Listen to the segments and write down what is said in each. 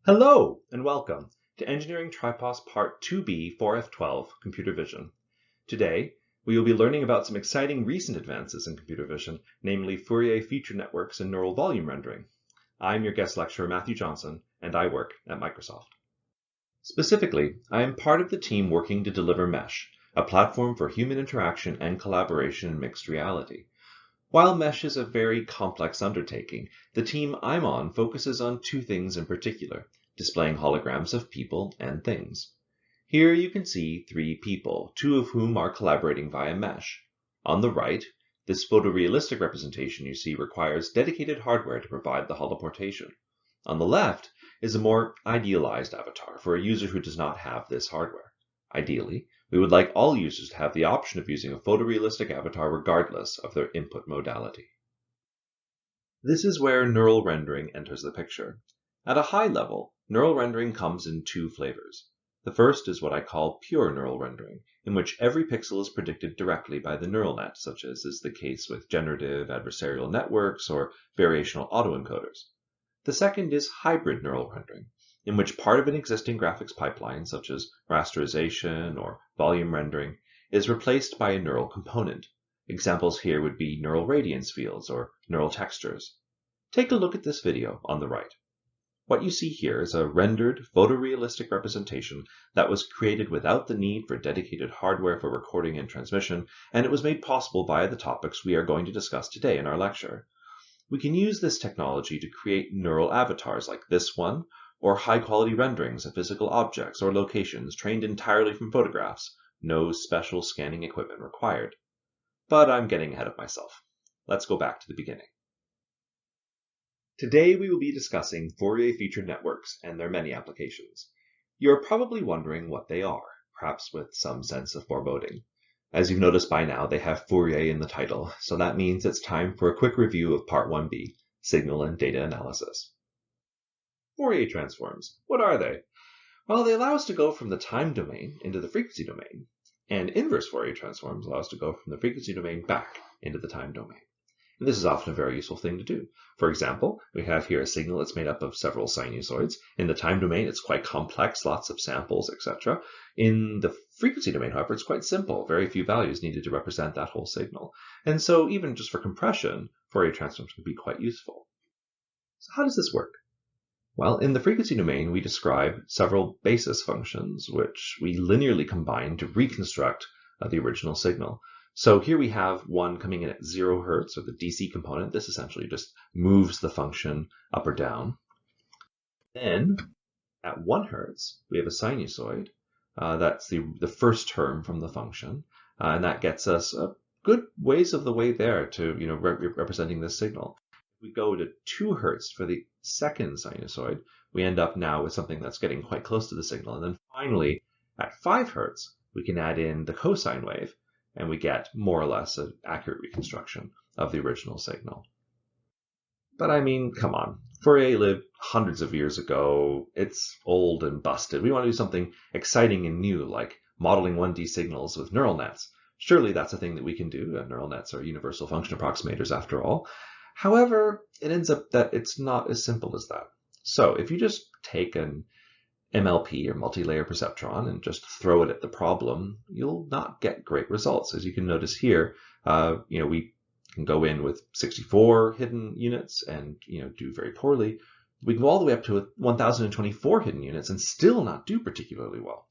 Hello and welcome to Engineering Tripos Part 2B 4F12 Computer Vision. Today, we will be learning about some exciting recent advances in computer vision, namely Fourier Feature Networks and neural volume rendering. I'm your guest lecturer, Matthew Johnson, and I work at Microsoft. Specifically, I am part of the team working to deliver Mesh, a platform for human interaction and collaboration in mixed reality. While Mesh is a very complex undertaking, the team I'm on focuses on two things in particular, displaying holograms of people and things. Here you can see three people, two of whom are collaborating via Mesh. On the right, this photorealistic representation you see requires dedicated hardware to provide the holoportation. On the left is a more idealized avatar for a user who does not have this hardware. Ideally, we would like all users to have the option of using a photorealistic avatar regardless of their input modality. This is where neural rendering enters the picture. At a high level, neural rendering comes in two flavors. The first is what I call pure neural rendering, in which every pixel is predicted directly by the neural net, such as is the case with generative adversarial networks or variational autoencoders. The second is hybrid neural rendering, in which part of an existing graphics pipeline, such as rasterization or volume rendering, is replaced by a neural component. Examples here would be neural radiance fields or neural textures. Take a look at this video on the right. What you see here is a rendered photorealistic representation that was created without the need for dedicated hardware for recording and transmission, and it was made possible via the topics we are going to discuss today in our lecture. We can use this technology to create neural avatars like this one, or high-quality renderings of physical objects or locations trained entirely from photographs, no special scanning equipment required. But I'm getting ahead of myself. Let's go back to the beginning. Today we will be discussing Fourier Feature Networks and their many applications. You're probably wondering what they are, perhaps with some sense of foreboding. As you've noticed by now, they have Fourier in the title, so that means it's time for a quick review of Part 1b, Signal and Data Analysis. Fourier Transforms, what are they? Well, they allow us to go from the time domain into the frequency domain, and inverse Fourier Transforms allow us to go from the frequency domain back into the time domain. And this is often a very useful thing to do. For example, we have here a signal that's made up of several sinusoids. In the time domain, it's quite complex, lots of samples, etc. In the frequency domain, however, it's quite simple. Very few values needed to represent that whole signal. And so even just for compression, Fourier transforms can be quite useful. So how does this work? Well, in the frequency domain, we describe several basis functions, which we linearly combine to reconstruct the original signal. So here we have one coming in at 0 Hertz, or the DC component. This essentially just moves the function up or down. Then at 1 Hertz, we have a sinusoid. That's the first term from the function. And that gets us a good ways of the way there to representing this signal. If we go to 2 Hertz for the second sinusoid, we end up now with something that's getting quite close to the signal. And then finally, at 5 Hertz, we can add in the cosine wave, and we get more or less an accurate reconstruction of the original signal. But I mean, come on. Fourier lived hundreds of years ago. It's old and busted. We want to do something exciting and new, like modeling 1D signals with neural nets. Surely that's a thing that we can do. Neural nets are universal function approximators after all. However, it ends up that it's not as simple as that. So if you just take an MLP or multi-layer perceptron and just throw it at the problem, you'll not get great results. As you can notice here, we can go in with 64 hidden units and do very poorly. We can go all the way up to 1024 hidden units and still not do particularly well.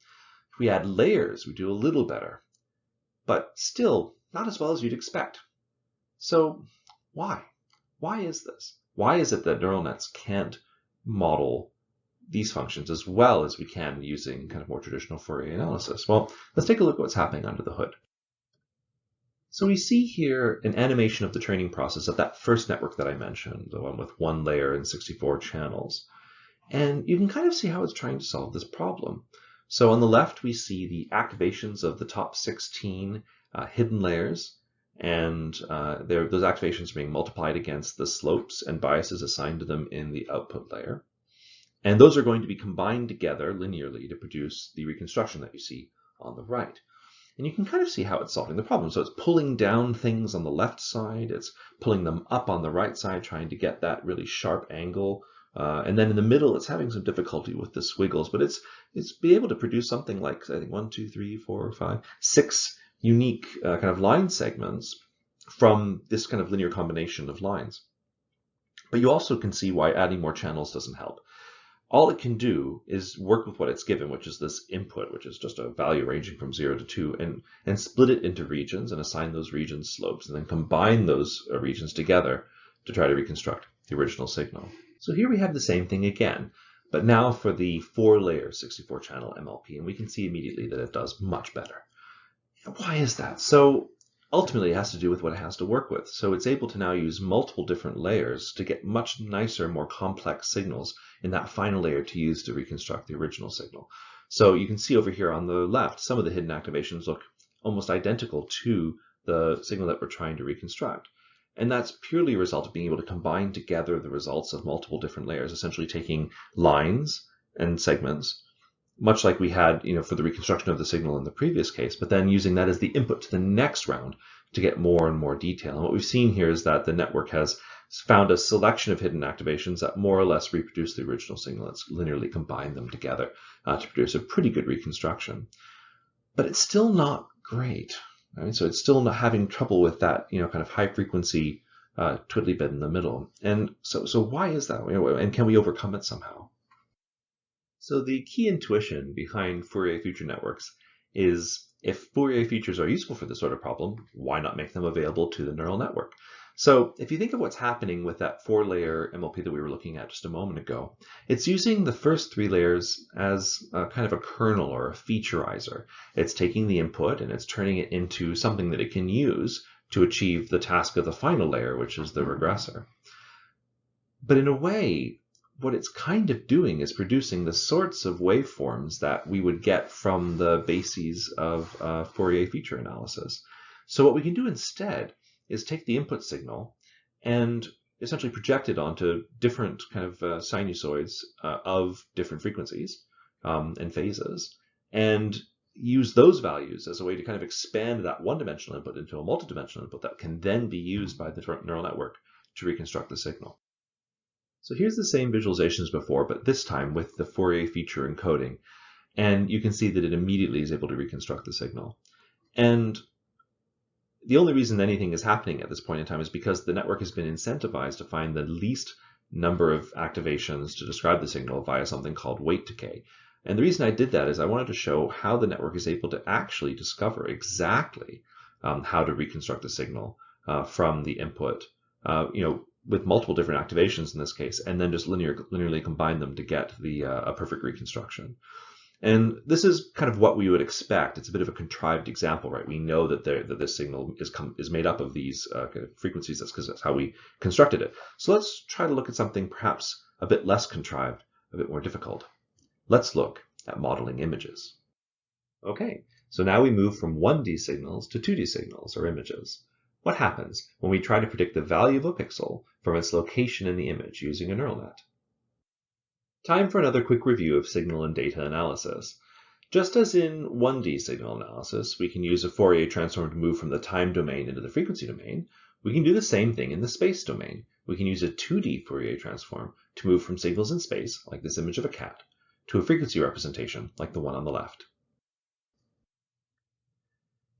If we add layers, we do a little better, but still not as well as you'd expect. So why? Why is this? Why is it that neural nets can't model these functions as well as we can using kind of more traditional Fourier analysis? Well, let's take a look at what's happening under the hood. So we see here an animation of the training process of that first network that I mentioned, the one with 1 layer and 64 channels. And you can kind of see how it's trying to solve this problem. So on the left, we see the activations of the top 16 hidden layers, and those activations are being multiplied against the slopes and biases assigned to them in the output layer. And those are going to be combined together linearly to produce the reconstruction that you see on the right. And you can kind of see how it's solving the problem. So it's pulling down things on the left side, it's pulling them up on the right side, trying to get that really sharp angle And then in the middle, it's having some difficulty with the squiggles, but it's be able to produce something like, I think, 1, 2, 3, 4, 5, 6 unique kind of line segments from this kind of linear combination of lines. But you also can see why adding more channels doesn't help. All it can do is work with what it's given, which is this input, which is just a value ranging from 0 to 2, and split it into regions and assign those regions slopes, and then combine those regions together to try to reconstruct the original signal. So here we have the same thing again, but now for the 4-layer 64-channel MLP, and we can see immediately that it does much better. Why is that? So ultimately, it has to do with what it has to work with. So it's able to now use multiple different layers to get much nicer, more complex signals in that final layer to use to reconstruct the original signal. So you can see over here on the left, some of the hidden activations look almost identical to the signal that we're trying to reconstruct. And that's purely a result of being able to combine together the results of multiple different layers, essentially taking lines and segments, much like we had, for the reconstruction of the signal in the previous case, but then using that as the input to the next round to get more and more detail. And what we've seen here is that the network has found a selection of hidden activations that more or less reproduce the original signal. It's linearly combined them together to produce a pretty good reconstruction. But it's still not great. Right? So it's still not having trouble with that, kind of high frequency twiddly bit in the middle. And so why is that? And can we overcome it somehow? So the key intuition behind Fourier feature networks is if Fourier features are useful for this sort of problem, why not make them available to the neural network? So if you think of what's happening with that 4-layer MLP that we were looking at just a moment ago, it's using the first 3 layers as a kind of a kernel or a featureizer. It's taking the input and it's turning it into something that it can use to achieve the task of the final layer, which is the regressor. But in a way, what it's kind of doing is producing the sorts of waveforms that we would get from the bases of Fourier feature analysis. So what we can do instead is take the input signal and essentially project it onto different kind of sinusoids of different frequencies and phases, and use those values as a way to kind of expand that one-dimensional input into a multidimensional input that can then be used by the neural network to reconstruct the signal. So here's the same visualization as before, but this time with the Fourier feature encoding. And you can see that it immediately is able to reconstruct the signal. And the only reason anything is happening at this point in time is because the network has been incentivized to find the least number of activations to describe the signal via something called weight decay. And the reason I did that is I wanted to show how the network is able to actually discover exactly how to reconstruct the signal from the input, with multiple different activations in this case, and then just linearly combine them to get a perfect reconstruction. And this is kind of what we would expect. It's a bit of a contrived example, right? We know that this signal is made up of these kind of frequencies. That's because that's how we constructed it. So let's try to look at something perhaps a bit less contrived, a bit more difficult. Let's look at modeling images. Okay, so now we move from 1D signals to 2D signals or images. What happens when we try to predict the value of a pixel from its location in the image using a neural net? Time for another quick review of signal and data analysis. Just as in 1D signal analysis, we can use a Fourier transform to move from the time domain into the frequency domain. We can do the same thing in the space domain. We can use a 2D Fourier transform to move from signals in space, like this image of a cat, to a frequency representation, like the one on the left.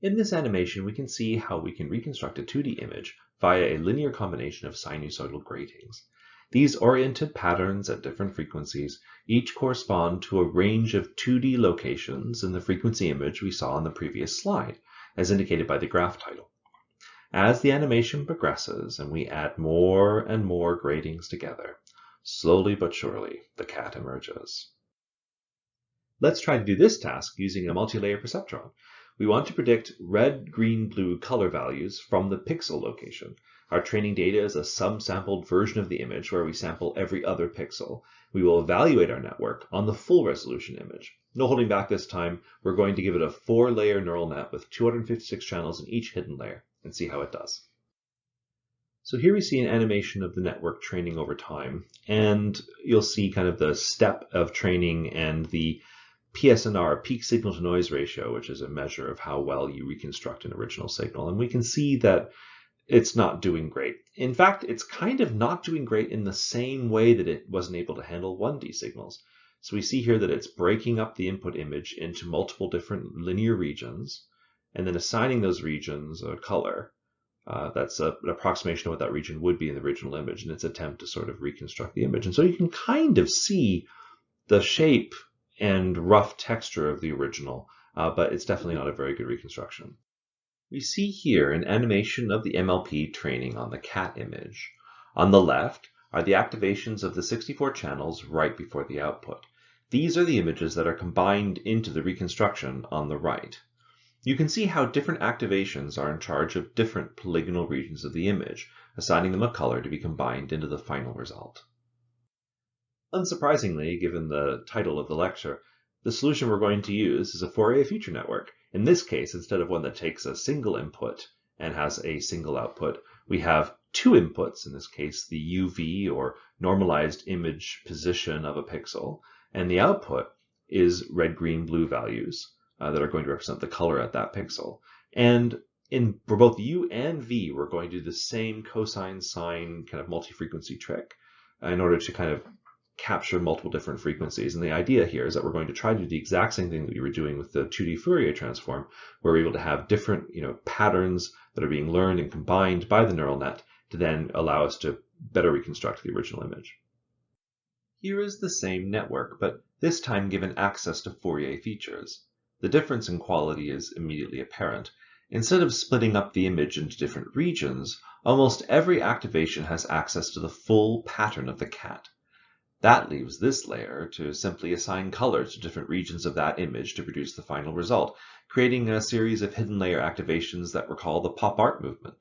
In this animation, we can see how we can reconstruct a 2D image via a linear combination of sinusoidal gratings. These oriented patterns at different frequencies each correspond to a range of 2D locations in the frequency image we saw on the previous slide, as indicated by the graph title. As the animation progresses and we add more and more gratings together, slowly but surely the cat emerges. Let's try to do this task using a multi-layer perceptron. We want to predict red, green, blue color values from the pixel location. Our training data is a subsampled version of the image where we sample every other pixel. We will evaluate our network on the full resolution image. No holding back this time. We're going to give it a 4-layer neural net with 256 channels in each hidden layer and see how it does. So here we see an animation of the network training over time, and you'll see kind of the step of training and the PSNR, peak signal to noise ratio, which is a measure of how well you reconstruct an original signal. And we can see that it's not doing great. In fact, it's kind of not doing great in the same way that it wasn't able to handle 1D signals. So we see here that it's breaking up the input image into multiple different linear regions, and then assigning those regions a color. That's an approximation of what that region would be in the original image in its attempt to sort of reconstruct the image. And so you can kind of see the shape and rough texture of the original, but it's definitely not a very good reconstruction. We see here an animation of the MLP training on the cat image. On the left are the activations of the 64 channels right before the output. These are the images that are combined into the reconstruction on the right. You can see how different activations are in charge of different polygonal regions of the image, assigning them a color to be combined into the final result. Unsurprisingly, given the title of the lecture, the solution we're going to use is a Fourier feature network. In this case, instead of one that takes a single input and has a single output, we have two inputs, in this case the UV or normalized image position of a pixel, and the output is red, green, blue values that are going to represent the color at that pixel. And for both U and V, we're going to do the same cosine sine kind of multi-frequency trick in order to kind of capture multiple different frequencies. And the idea here is that we're going to try to do the exact same thing that we were doing with the 2D Fourier transform, where we're able to have different patterns that are being learned and combined by the neural net to then allow us to better reconstruct the original image. Here is the same network, but this time given access to Fourier features. The difference in quality is immediately apparent. Instead of splitting up the image into different regions, almost every activation has access to the full pattern of the cat. That leaves this layer to simply assign colors to different regions of that image to produce the final result, creating a series of hidden layer activations that recall the pop art movement.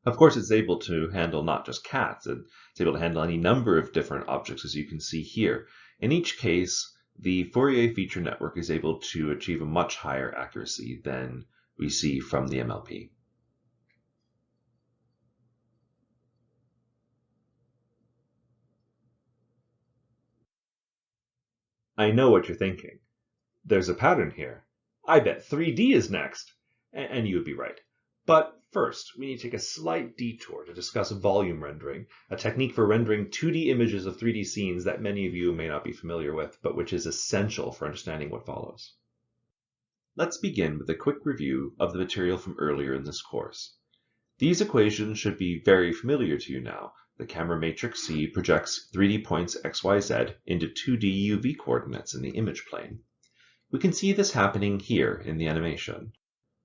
Of course, it's able to handle not just cats, it's able to handle any number of different objects, as you can see here. In each case, the Fourier feature network is able to achieve a much higher accuracy than we see from the MLP. I know what you're thinking. There's a pattern here. I bet 3D is next. And you would be right. But first, we need to take a slight detour to discuss volume rendering, a technique for rendering 2D images of 3D scenes that many of you may not be familiar with, but which is essential for understanding what follows. Let's begin with a quick review of the material from earlier in this course. These equations should be very familiar to you now. The camera matrix C projects 3D points XYZ into 2D UV coordinates in the image plane. We can see this happening here in the animation.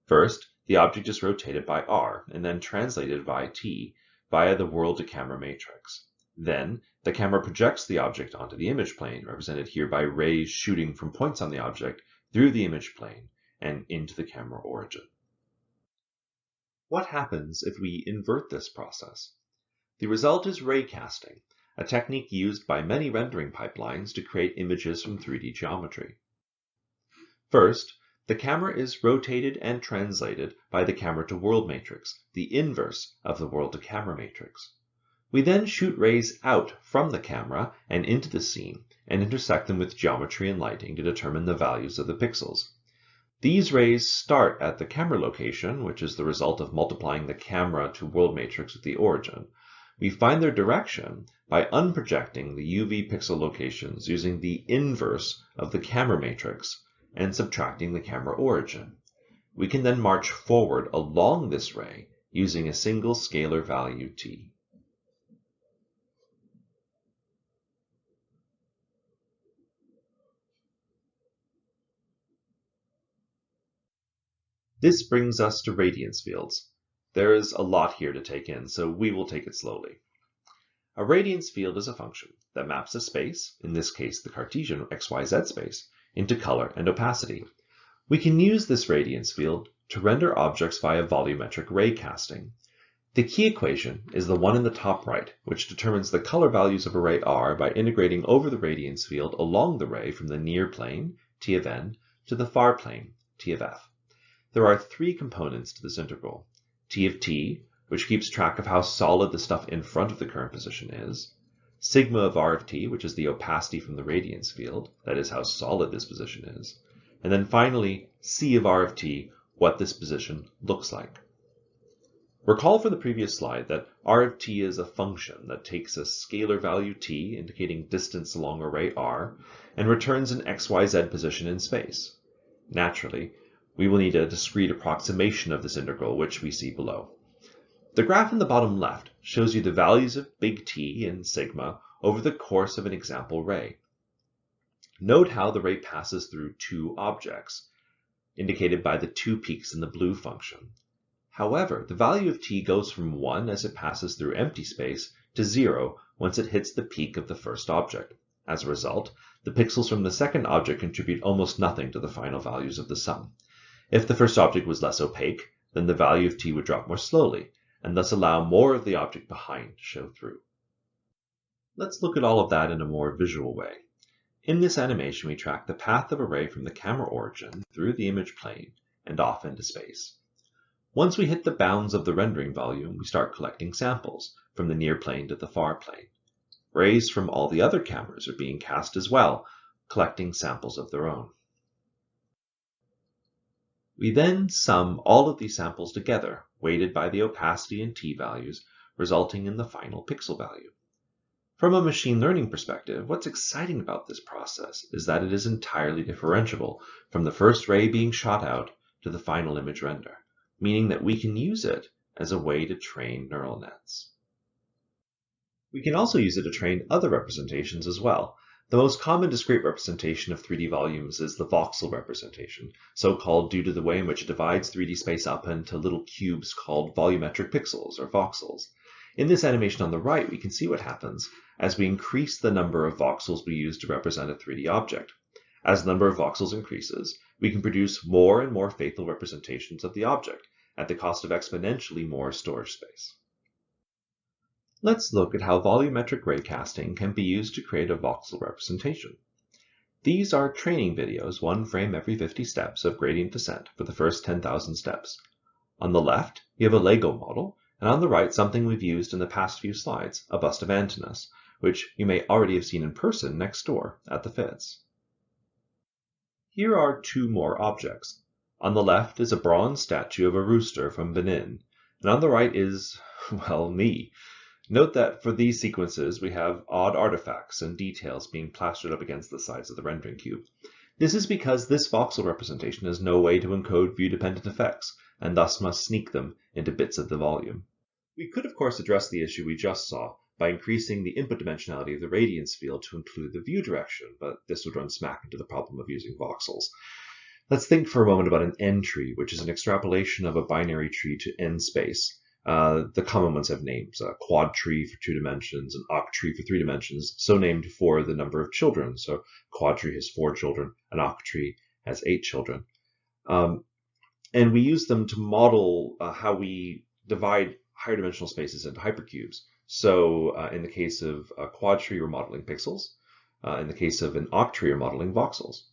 First, the object is rotated by R and then translated by T via the world to camera matrix. Then, the camera projects the object onto the image plane, represented here by rays shooting from points on the object through the image plane and into the camera origin. What happens if we invert this process? The result is ray casting, a technique used by many rendering pipelines to create images from 3D geometry. First, the camera is rotated and translated by the camera to world matrix, the inverse of the world to camera matrix. We then shoot rays out from the camera and into the scene and intersect them with geometry and lighting to determine the values of the pixels. These rays start at the camera location, which is the result of multiplying the camera to world matrix with the origin. We find their direction by unprojecting the UV pixel locations using the inverse of the camera matrix and subtracting the camera origin. We can then march forward along this ray using a single scalar value t. This brings us to radiance fields. There is a lot here to take in, so we will take it slowly. A radiance field is a function that maps a space, in this case the Cartesian XYZ space, into color and opacity. We can use this radiance field to render objects via volumetric ray casting. The key equation is the one in the top right, which determines the color values of a ray R by integrating over the radiance field along the ray from the near plane, T of n, to the far plane, T of f. There are three components to this integral: T of t, which keeps track of how solid the stuff in front of the current position is; sigma of r of t, which is the opacity from the radiance field, that is how solid this position is; and then finally c of r of t, what this position looks like. Recall from the previous slide that r of t is a function that takes a scalar value t, indicating distance along array r, and returns an xyz position in space. Naturally, we will need a discrete approximation of this integral, which we see below. The graph in the bottom left shows you the values of big T and sigma over the course of an example ray. Note how the ray passes through two objects, indicated by the two peaks in the blue function. However, the value of T goes from 1 as it passes through empty space to 0 once it hits the peak of the first object. As a result, the pixels from the second object contribute almost nothing to the final values of the sum. If the first object was less opaque, then the value of T would drop more slowly, and thus allow more of the object behind to show through. Let's look at all of that in a more visual way. In this animation, we track the path of a ray from the camera origin through the image plane and off into space. Once we hit the bounds of the rendering volume, we start collecting samples from the near plane to the far plane. Rays from all the other cameras are being cast as well, collecting samples of their own. We then sum all of these samples together, weighted by the opacity and T values, resulting in the final pixel value. From a machine learning perspective, what's exciting about this process is that it is entirely differentiable from the first ray being shot out to the final image render, meaning that we can use it as a way to train neural nets. We can also use it to train other representations as well. The most common discrete representation of 3D volumes is the voxel representation, so called due to the way in which it divides 3D space up into little cubes called volumetric pixels, or voxels. In this animation on the right, we can see what happens as we increase the number of voxels we use to represent a 3D object. As the number of voxels increases, we can produce more and more faithful representations of the object at the cost of exponentially more storage space. Let's look at how volumetric raycasting can be used to create a voxel representation. These are training videos, one frame every 50 steps of gradient descent for the first 10,000 steps. On the left, we have a Lego model, and on the right, something we've used in the past few slides, a bust of Antinous, which you may already have seen in person next door at the FIDS. Here are two more objects. On the left is a bronze statue of a rooster from Benin, and on the right is, well, me. Note that for these sequences, we have odd artifacts and details being plastered up against the sides of the rendering cube. This is because this voxel representation has no way to encode view-dependent effects, and thus must sneak them into bits of the volume. We could, of course, address the issue we just saw by increasing the input dimensionality of the radiance field to include the view direction, but this would run smack into the problem of using voxels. Let's think for a moment about an n tree, which is an extrapolation of a binary tree to n space. The common ones have names, a quad tree for 2 dimensions, an oct tree for 3 dimensions, so named for the number of children. So quad tree has 4 children, an oct tree has 8 children. And we use them to model how we divide higher dimensional spaces into hypercubes. So in the case of a quad tree, we're modeling pixels. In the case of an oct tree, we're modeling voxels.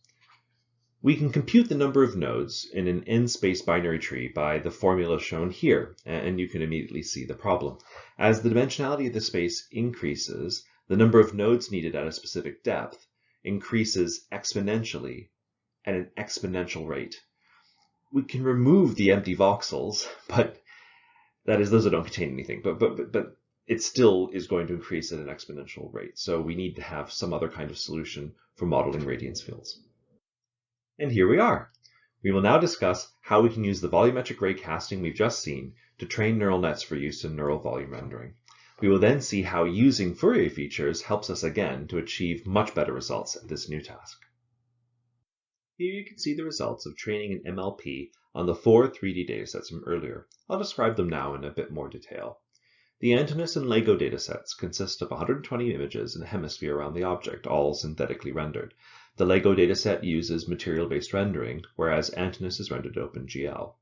We can compute the number of nodes in an n-space binary tree by the formula shown here, and you can immediately see the problem. As the dimensionality of the space increases, the number of nodes needed at a specific depth increases exponentially at an exponential rate. We can remove the empty voxels, but that is, those that don't contain anything, but it still is going to increase at an exponential rate. So we need to have some other kind of solution for modeling radiance fields. And here we are. We will now discuss how we can use the volumetric raycasting we've just seen to train neural nets for use in neural volume rendering. We will then see how using Fourier features helps us again to achieve much better results at this new task. Here you can see the results of training an MLP on the 4 3D datasets from earlier. I'll describe them now in a bit more detail. The Antinous and Lego datasets consist of 120 images in a hemisphere around the object, all synthetically rendered. The Lego dataset uses material-based rendering, whereas Antinous is rendered OpenGL.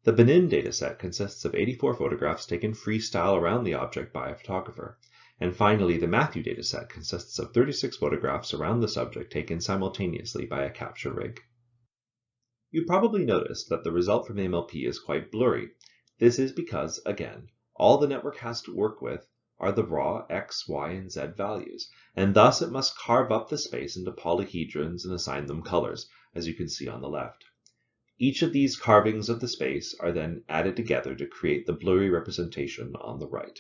The Benin dataset consists of 84 photographs taken freestyle around the object by a photographer. And finally, the Matthew dataset consists of 36 photographs around the subject taken simultaneously by a capture rig. You probably noticed that the result from the MLP is quite blurry. This is because, again, all the network has to work with are the raw x, y, and z values, and thus it must carve up the space into polyhedrons and assign them colors, as you can see on the left. Each of these carvings of the space are then added together to create the blurry representation on the right.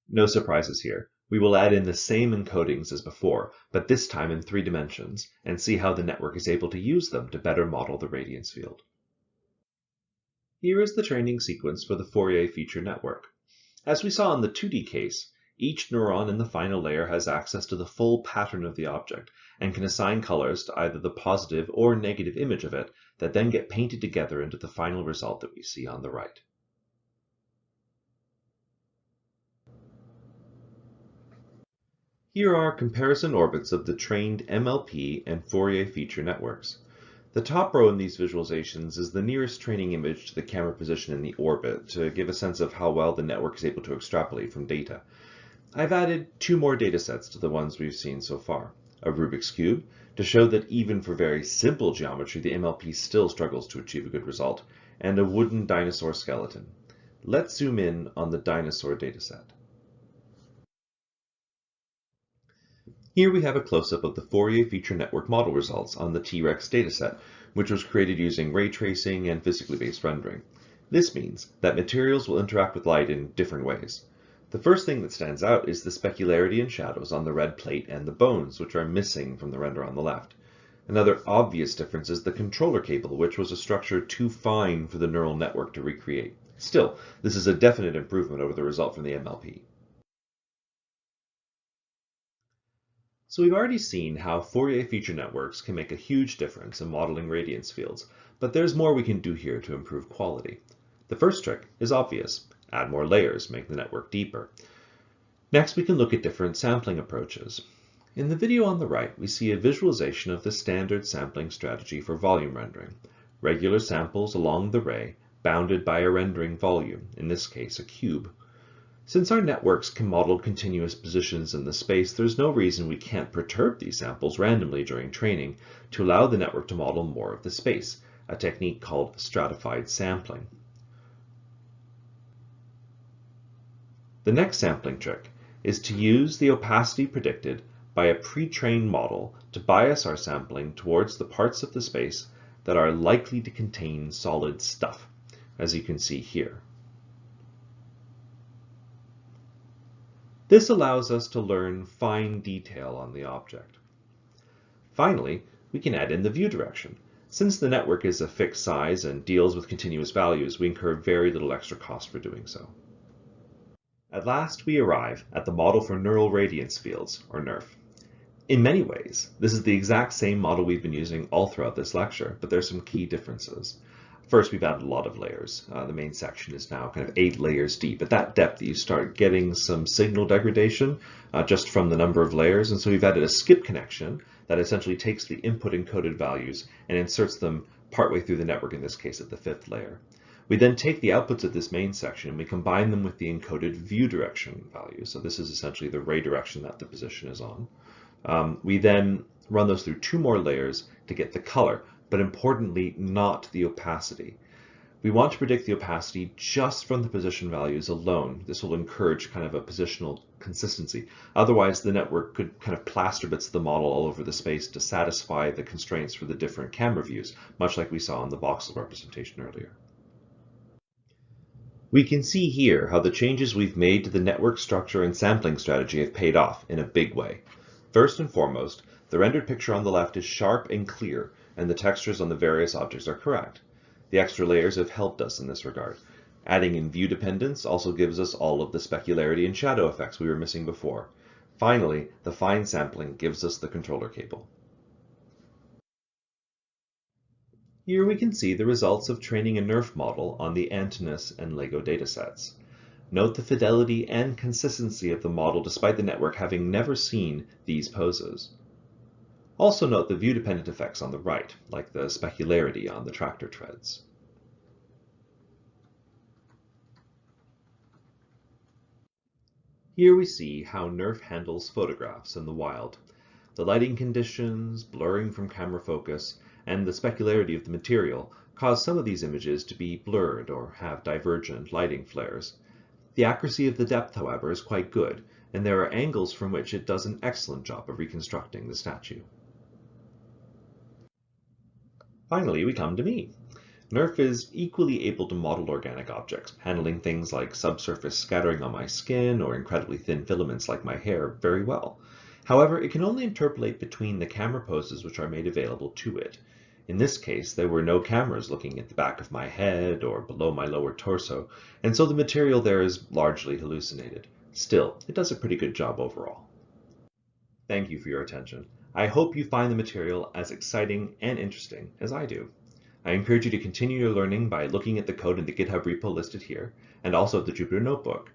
No surprises here. We will add in the same encodings as before, but this time in 3 dimensions, and see how the network is able to use them to better model the radiance field. Here is the training sequence for the Fourier Feature Network. As we saw in the 2D case, each neuron in the final layer has access to the full pattern of the object and can assign colors to either the positive or negative image of it that then get painted together into the final result that we see on the right. Here are comparison orbits of the trained MLP and Fourier feature networks. The top row in these visualizations is the nearest training image to the camera position in the orbit to give a sense of how well the network is able to extrapolate from data. I've added 2 more datasets to the ones we've seen so far. A Rubik's Cube to show that even for very simple geometry, the MLP still struggles to achieve a good result, and a wooden dinosaur skeleton. Let's zoom in on the dinosaur dataset. Here we have a close-up of the Fourier Feature Network model results on the T-Rex dataset, which was created using ray tracing and physically based rendering. This means that materials will interact with light in different ways. The first thing that stands out is the specularity and shadows on the red plate and the bones, which are missing from the render on the left. Another obvious difference is the controller cable, which was a structure too fine for the neural network to recreate. Still, this is a definite improvement over the result from the MLP. So we've already seen how Fourier feature networks can make a huge difference in modeling radiance fields, but there's more we can do here to improve quality. The first trick is obvious. Add more layers, make the network deeper. Next, we can look at different sampling approaches. In the video on the right, we see a visualization of the standard sampling strategy for volume rendering. Regular samples along the ray, bounded by a rendering volume, in this case a cube. Since our networks can model continuous positions in the space, there's no reason we can't perturb these samples randomly during training to allow the network to model more of the space, a technique called stratified sampling. The next sampling trick is to use the opacity predicted by a pre-trained model to bias our sampling towards the parts of the space that are likely to contain solid stuff, as you can see here. This allows us to learn fine detail on the object. Finally, we can add in the view direction. Since the network is a fixed size and deals with continuous values, we incur very little extra cost for doing so. At last, we arrive at the model for neural radiance fields, or NERF. In many ways, this is the exact same model we've been using all throughout this lecture, but there's some key differences. First, we've added a lot of layers. The main section is now kind of 8 layers deep. At that depth, you start getting some signal degradation just from the number of layers, and so we've added a skip connection that essentially takes the input encoded values and inserts them partway through the network, in this case at the 5th layer. We then take the outputs of this main section and we combine them with the encoded view direction value. So this is essentially the ray direction that the position is on. We then run those through 2 more layers to get the color, but importantly, not the opacity. We want to predict the opacity just from the position values alone. This will encourage kind of a positional consistency. Otherwise, the network could kind of plaster bits of the model all over the space to satisfy the constraints for the different camera views, much like we saw in the voxel representation earlier. We can see here how the changes we've made to the network structure and sampling strategy have paid off in a big way. First and foremost, the rendered picture on the left is sharp and clear, and the textures on the various objects are correct. The extra layers have helped us in this regard. Adding in view dependence also gives us all of the specularity and shadow effects we were missing before. Finally, the fine sampling gives us the controller cable. Here we can see the results of training a NERF model on the Antinous and LEGO datasets. Note the fidelity and consistency of the model despite the network having never seen these poses. Also note the view-dependent effects on the right, like the specularity on the tractor treads. Here we see how NERF handles photographs in the wild. The lighting conditions, blurring from camera focus, and the specularity of the material cause some of these images to be blurred or have divergent lighting flares. The accuracy of the depth, however, is quite good, and there are angles from which it does an excellent job of reconstructing the statue. Finally, we come to me. NERF is equally able to model organic objects, handling things like subsurface scattering on my skin or incredibly thin filaments like my hair very well. However, it can only interpolate between the camera poses which are made available to it. In this case, there were no cameras looking at the back of my head or below my lower torso, and so the material there is largely hallucinated. Still, it does a pretty good job overall. Thank you for your attention. I hope you find the material as exciting and interesting as I do. I encourage you to continue your learning by looking at the code in the GitHub repo listed here, and also at the Jupyter Notebook.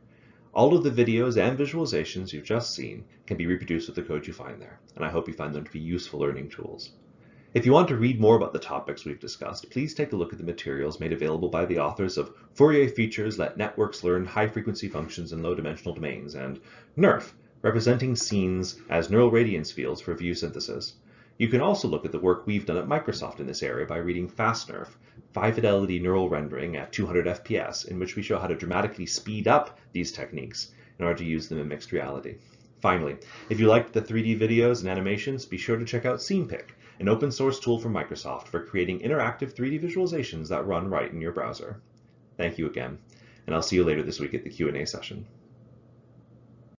All of the videos and visualizations you've just seen can be reproduced with the code you find there, and I hope you find them to be useful learning tools. If you want to read more about the topics we've discussed, please take a look at the materials made available by the authors of Fourier Features Let Networks Learn High-Frequency Functions in Low-Dimensional Domains and NERF, Representing Scenes as Neural Radiance Fields for View Synthesis. You can also look at the work we've done at Microsoft in this area by reading FastNERF, High-Fidelity Neural Rendering at 200 FPS, in which we show how to dramatically speed up these techniques in order to use them in mixed reality. Finally, if you liked the 3D videos and animations, be sure to check out ScenePick, an open source tool from Microsoft for creating interactive 3D visualizations that run right in your browser. Thank you again, and I'll see you later this week at the Q&A session.